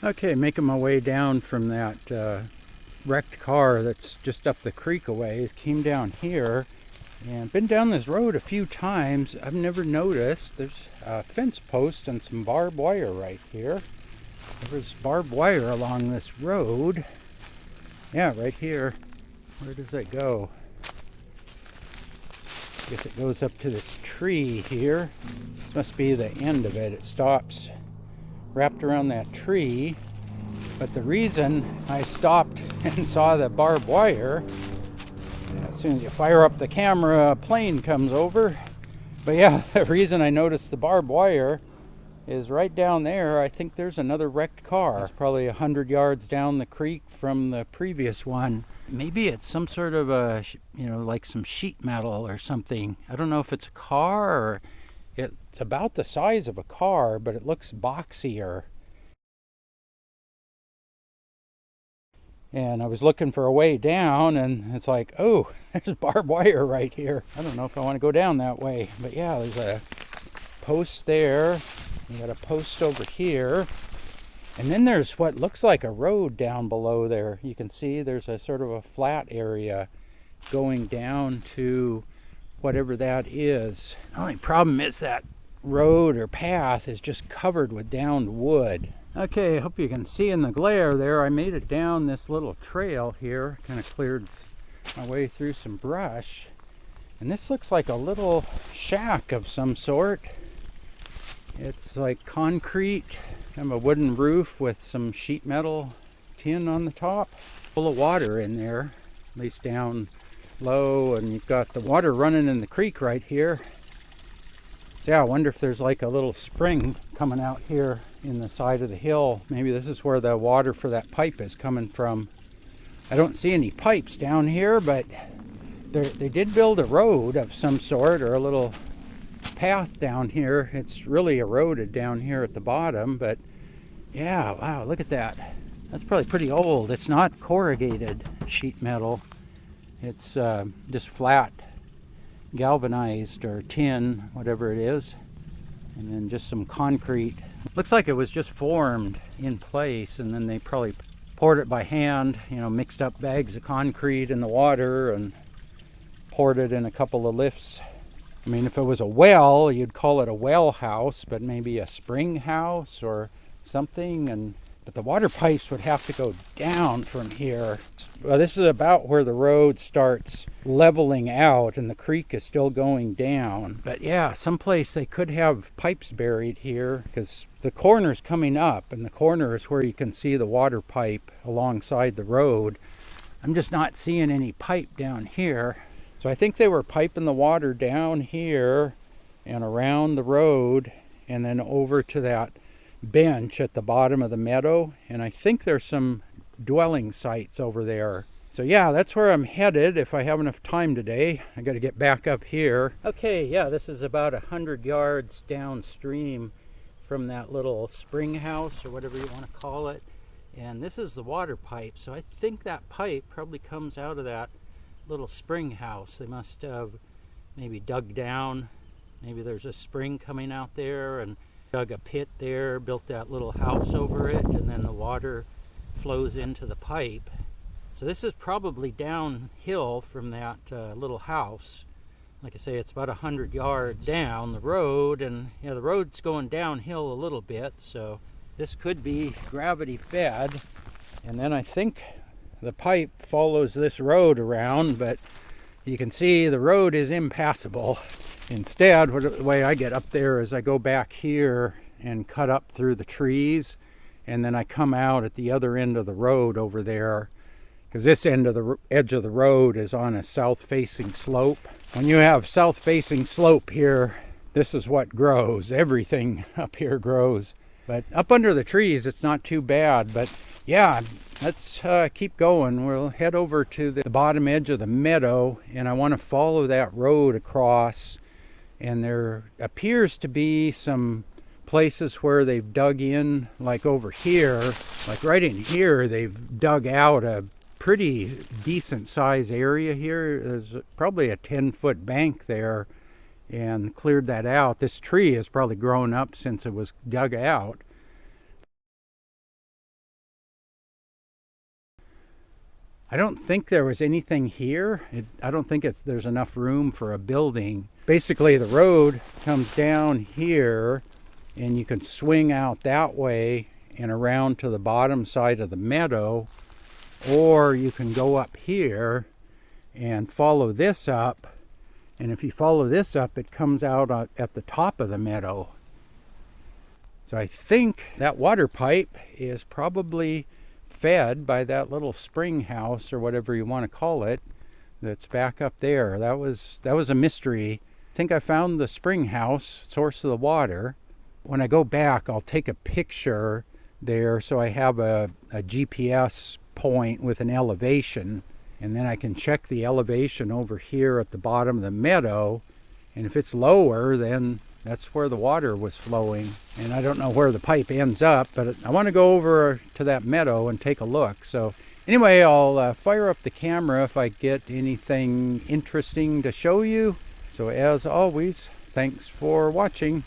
Okay, making my way down from that wrecked car that's just up the creek a ways. Came down here and been down this road a few times. I've never noticed there's a fence post and some barbed wire right here. There's barbed wire along this road. Yeah, right here. Where does it go? I guess it goes up to this tree here. This must be the end of it. It stops wrapped around that tree. But the reason I stopped and saw the barbed wire, as soon as you fire up the camera, a plane comes over. But yeah, the reason I noticed the barbed wire is right down there. I think there's another wrecked car. It's probably 100 yards down the creek from the previous one. Maybe it's some sort of a, like some sheet metal or something. I don't know if it's a car or it's about the size of a car, but it looks boxier. And I was looking for a way down, and it's like, oh, there's barbed wire right here. I don't know if I want to go down that way. But yeah, there's a post there. We got a post over here. And then there's what looks like a road down below there. You can see there's a sort of a flat area going down to whatever that is. The only problem is that road or path is just covered with downed wood. Okay, I hope you can see in the glare there, I made it down this little trail here, kind of cleared my way through some brush. And this looks like a little shack of some sort. It's like concrete, kind of a wooden roof with some sheet metal tin on the top. Full of water in there, at least down low, and you've got the water running in the creek right here. So yeah, I wonder if there's like a little spring coming out here in the side of the hill. Maybe this is where the water for that pipe is coming from. I don't see any pipes down here, but they did build a road of some sort, or a little path down here. It's really eroded down here at the bottom, but yeah, wow, look at that. That's probably pretty old. It's not corrugated sheet metal. It's just flat galvanized or tin, whatever it is, and then just some concrete. Looks like it was just formed in place, and then they probably poured it by hand, mixed up bags of concrete in the water and poured it in a couple of lifts. I mean, if it was a well, you'd call it a well house, but maybe a spring house or something. But the water pipes would have to go down from here. Well, this is about where the road starts leveling out, and the creek is still going down. But yeah, someplace they could have pipes buried here, because the corner's coming up, and the corner is where you can see the water pipe alongside the road. I'm just not seeing any pipe down here. So I think they were piping the water down here and around the road and then over to that bench at the bottom of the meadow. And I think there's some dwelling sites over there. So yeah, that's where I'm headed if I have enough time today. I got to get back up here. Okay, yeah, this is about 100 yards downstream from that little spring house or whatever you want to call it. And this is the water pipe. So I think that pipe probably comes out of that little spring house. They must have maybe dug down. Maybe there's a spring coming out there and dug a pit there, built that little house over it, and then the water flows into the pipe. So this is probably downhill from that little house. Like I say, it's about 100 yards down the road, and the road's going downhill a little bit, so this could be gravity fed. And then I think the pipe follows this road around, but you can see the road is impassable. Instead, the way I get up there is I go back here and cut up through the trees, and then I come out at the other end of the road over there, because this end of the edge of the road is on a south-facing slope. When you have south-facing slope here, this is what grows. Everything up here grows. But up under the trees, it's not too bad. But yeah, let's keep going. We'll head over to the bottom edge of the meadow, and I want to follow that road across. And there appears to be some places where they've dug in, like over here, like right in here, they've dug out a pretty decent size area here. There's probably a 10-foot bank there and cleared that out. This tree has probably grown up since it was dug out. I don't think there was anything here. I don't think there's enough room for a building. Basically, the road comes down here, and you can swing out that way and around to the bottom side of the meadow, or you can go up here and follow this up. And if you follow this up, it comes out at the top of the meadow. So I think that water pipe is probably fed by that little spring house, or whatever you want to call it, that's back up there. That was a mystery. I think I found the spring house, source of the water. When I go back, I'll take a picture there so I have a GPS point with an elevation, and then I can check the elevation over here at the bottom of the meadow, and if it's lower, then that's where the water was flowing. And I don't know where the pipe ends up, but I want to go over to that meadow and take a look. So anyway, I'll fire up the camera if I get anything interesting to show you. So as always, thanks for watching.